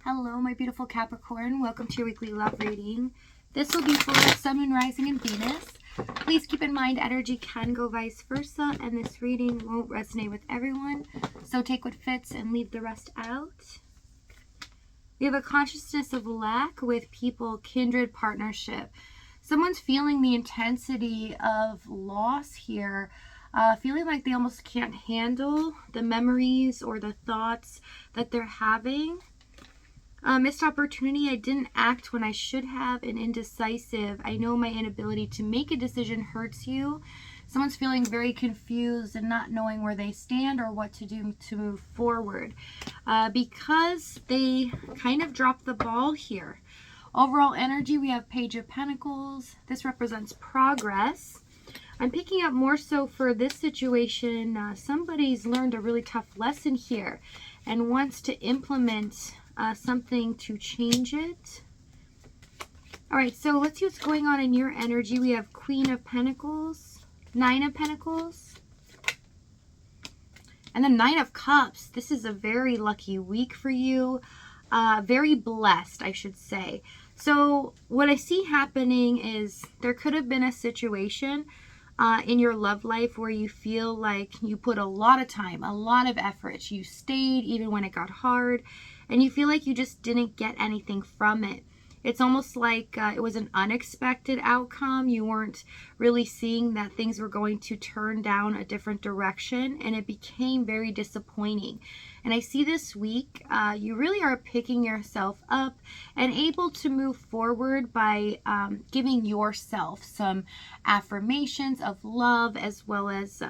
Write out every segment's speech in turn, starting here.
Hello, my beautiful Capricorn. Welcome to your weekly love reading. This will be for Sun, Moon, Rising, and Venus. Please keep in mind energy can go vice versa, and this reading won't resonate with everyone. So take what fits and leave the rest out. We have a consciousness of lack with people, kindred partnership. Someone's feeling the intensity of loss here. Feeling like they almost can't handle the memories or the thoughts that they're having. Missed opportunity. I didn't act when I should have, and indecisive. I know my inability to make a decision hurts you. Someone's feeling very confused and not knowing where they stand or what to do to move forward because they kind of dropped the ball here. Overall energy, we have Page of Pentacles. This represents progress. I'm picking up more so for this situation. Somebody's learned a really tough lesson here and wants to implement something to change it. All right, so let's see what's going on in your energy. We have Queen of Pentacles, Nine of Pentacles, and the Nine of Cups. This is a very lucky week for you. Very blessed, I should say. So what I see happening is there could have been a situation in your love life where you feel like you put a lot of time, a lot of effort. You stayed even when it got hard, and you feel like you just didn't get anything from it. It's almost like it was an unexpected outcome. You weren't really seeing that things were going to turn down a different direction, and it became very disappointing. And I see this week, you really are picking yourself up and able to move forward by giving yourself some affirmations of love, as well as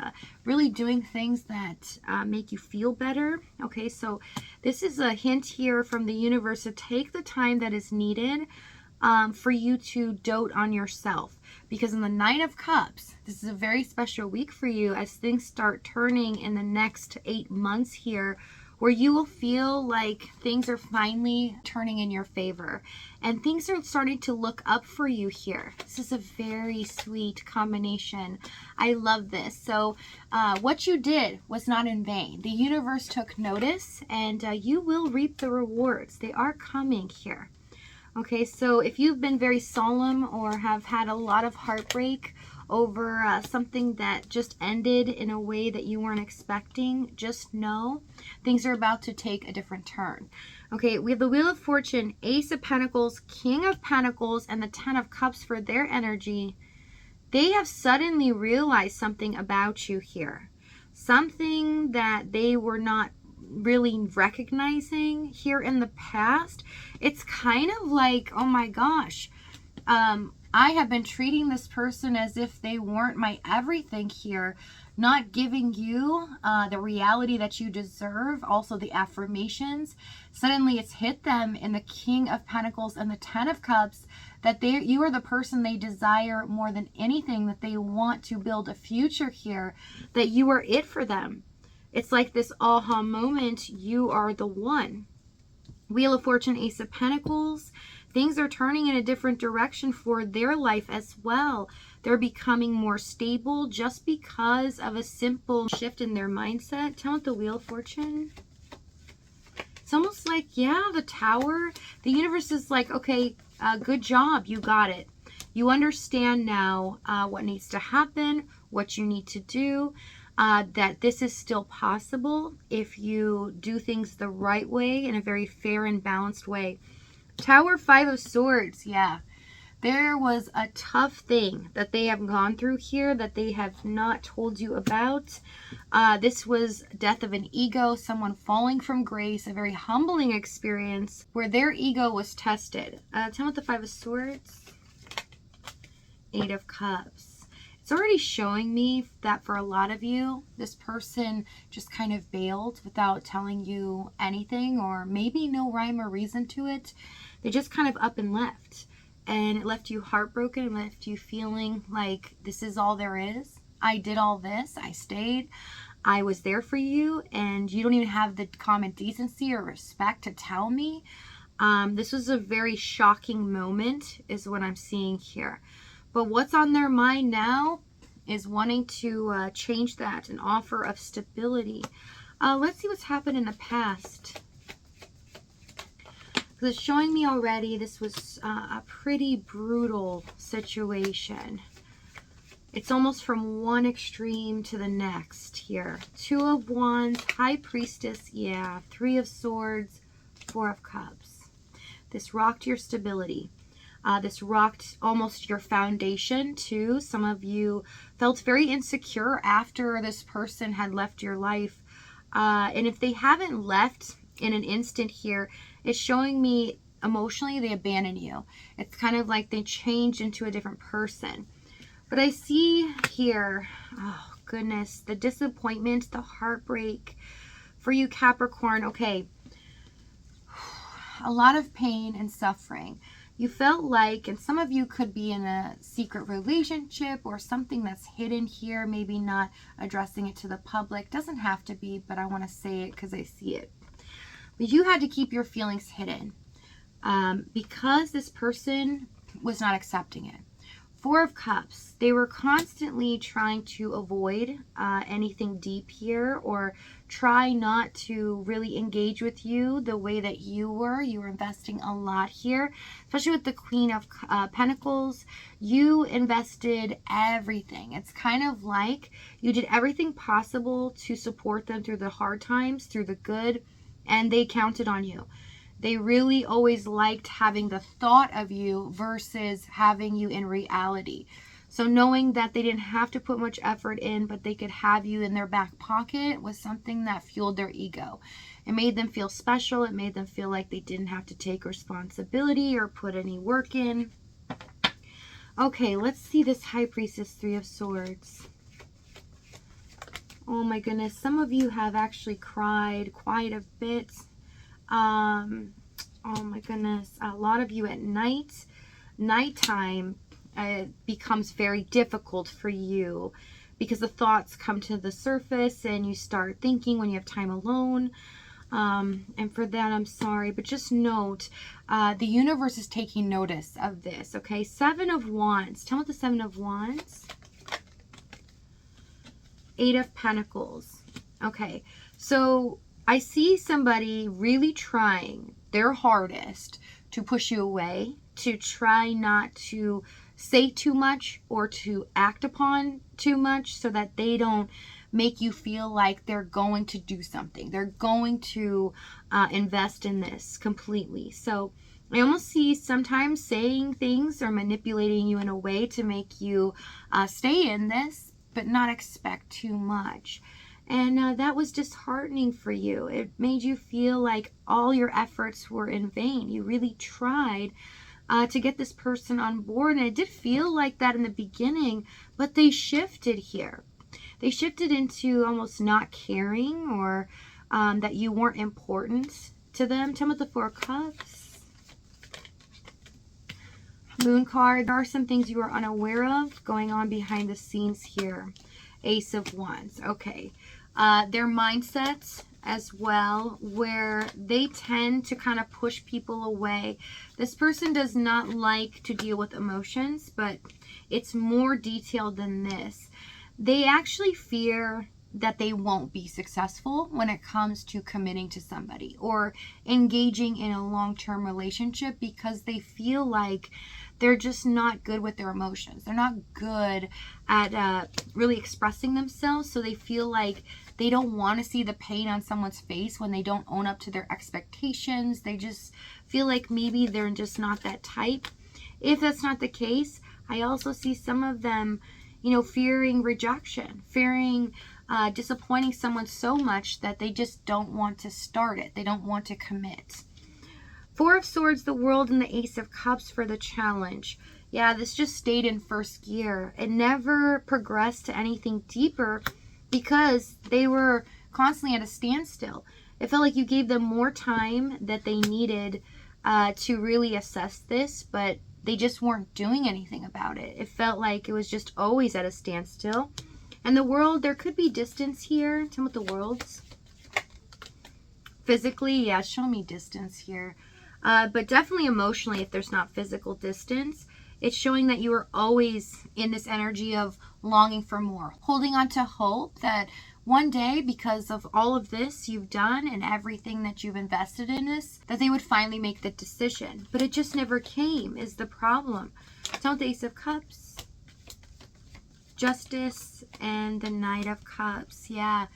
really doing things that make you feel better. Okay, so this is a hint here from the universe to take the time that is needed for you to dote on yourself, because in the Nine of Cups, this is a very special week for you as things start turning in the next 8 months here, where you will feel like things are finally turning in your favor and things are starting to look up for you here. This is a very sweet combination. I love this. So what you did was not in vain. The universe took notice, and you will reap the rewards. They are coming here. Okay, so if you've been very solemn or have had a lot of heartbreak over something that just ended in a way that you weren't expecting, just know things are about to take a different turn. Okay, we have the Wheel of Fortune, Ace of Pentacles, King of Pentacles, and the Ten of Cups for their energy. They have suddenly realized something about you here. Something that they were not really recognizing here in the past. It's kind of like, oh my gosh, I have been treating this person as if they weren't my everything here, not giving you the reality that you deserve, also the affirmations. Suddenly it's hit them in the King of Pentacles and the Ten of Cups that you are the person they desire more than anything, that they want to build a future here, that you are it for them. It's like this aha moment, you are the one. Wheel of Fortune, Ace of Pentacles. Things are turning in a different direction for their life as well. They're becoming more stable just because of a simple shift in their mindset. Tell me the Wheel of Fortune. It's almost like, yeah, the Tower. The universe is like, okay, good job. You got it. You understand now what needs to happen, what you need to do. That this is still possible if you do things the right way, in a very fair and balanced way. Tower, Five of Swords. Yeah, there was a tough thing that they have gone through here that they have not told you about. This was death of an ego, someone falling from grace, a very humbling experience where their ego was tested. Tell me the Five of Swords. Eight of Cups. It's already showing me that for a lot of you, this person just kind of bailed without telling you anything, or maybe no rhyme or reason to it. They just kind of up and left. And it left you heartbroken and left you feeling like this is all there is. I did all this. I stayed. I was there for you. And you don't even have the common decency or respect to tell me. This was a very shocking moment is what I'm seeing here. But what's on their mind now is wanting to change that, an offer of stability. Let's see what's happened in the past. Because it's showing me already this was a pretty brutal situation. It's almost from one extreme to the next here. Two of Wands, High Priestess, yeah. Three of Swords, Four of Cups. This rocked your stability. This rocked almost your foundation too. Some of you felt very insecure after this person had left your life. And if they haven't left in an instant here, it's showing me emotionally they abandoned you. It's kind of like they changed into a different person. But I see here, oh goodness, the disappointment, the heartbreak for you, Capricorn. Okay, a lot of pain and suffering. You felt like, and some of you could be in a secret relationship or something that's hidden here, maybe not addressing it to the public. Doesn't have to be, but I want to say it because I see it. But you had to keep your feelings hidden because this person was not accepting it. Four of Cups, they were constantly trying to avoid anything deep here or try not to really engage with you the way that you were. You were investing a lot here, especially with the Queen of Pentacles. You invested everything. It's kind of like you did everything possible to support them through the hard times, through the good, and they counted on you. They really always liked having the thought of you versus having you in reality. So knowing that they didn't have to put much effort in, but they could have you in their back pocket was something that fueled their ego. It made them feel special. It made them feel like they didn't have to take responsibility or put any work in. Okay, let's see this High Priestess, Three of Swords. Oh my goodness. Some of you have actually cried quite a bit. Oh my goodness, a lot of you at nighttime becomes very difficult for you because the thoughts come to the surface and you start thinking when you have time alone. And for that, I'm sorry, but just note, the universe is taking notice of this, okay? Seven of Wands. Tell me what the Seven of Wands. Eight of Pentacles. Okay, so I see somebody really trying their hardest to push you away, to try not to say too much or to act upon too much so that they don't make you feel like they're going to do something. They're going to invest in this completely. So I almost see sometimes saying things or manipulating you in a way to make you stay in this, but not expect too much. And that was disheartening for you. It made you feel like all your efforts were in vain. You really tried to get this person on board. And it did feel like that in the beginning, but they shifted here. They shifted into almost not caring or that you weren't important to them. Tell me what the Four of Cups. Moon card. There are some things you are unaware of going on behind the scenes here. Ace of Wands. Okay. Their mindset as well, where they tend to kind of push people away. This person does not like to deal with emotions, but it's more detailed than this. They actually fear that they won't be successful when it comes to committing to somebody or engaging in a long-term relationship because they feel like they're just not good with their emotions. They're not good at really expressing themselves, so they feel like they don't want to see the pain on someone's face when they don't own up to their expectations. They just feel like maybe they're just not that type. If that's not the case, I also see some of them, you know, fearing rejection, fearing disappointing someone so much that they just don't want to start it. They don't want to commit. Four of Swords, the World, and the Ace of Cups for the challenge. Yeah, this just stayed in first gear. It never progressed to anything deeper because they were constantly at a standstill. It felt like you gave them more time that they needed to really assess this, but they just weren't doing anything about it. It felt like it was just always at a standstill. And the World, there could be distance here. Tell me what the World's. Physically, yeah, show me distance here. But definitely emotionally, if there's not physical distance, it's showing that you are always in this energy of longing for more, holding on to hope that one day, because of all of this you've done and everything that you've invested in this, that they would finally make the decision. But it just never came, is the problem. So the Ace of Cups, Justice, and the Knight of Cups. Yeah.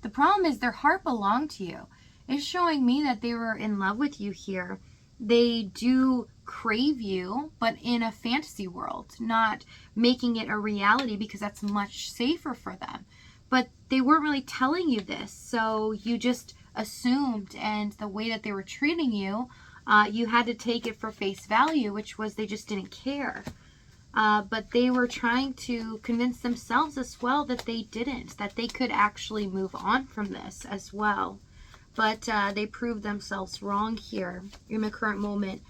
The problem is their heart belonged to you. It's showing me that they were in love with you here. They do crave you, but in a fantasy world, not making it a reality because that's much safer for them. But they weren't really telling you this, so you just assumed, and the way that they were treating you, you had to take it for face value, which was they just didn't care. But they were trying to convince themselves as well that they didn't, that they could actually move on from this as well. But they proved themselves wrong here in the current moment.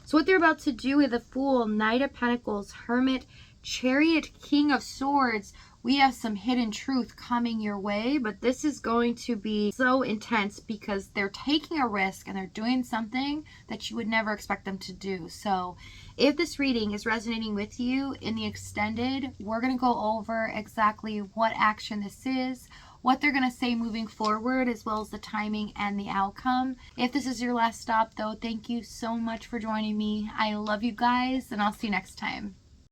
So what they're about to do with the Fool, Knight of Pentacles, Hermit, Chariot, King of Swords, we have some hidden truth coming your way, but this is going to be so intense because they're taking a risk and they're doing something that you would never expect them to do. So if this reading is resonating with you in the extended, we're going to go over exactly what action this is, what they're going to say moving forward, as well as the timing and the outcome. If this is your last stop though, thank you so much for joining me. I love you guys, and I'll see you next time.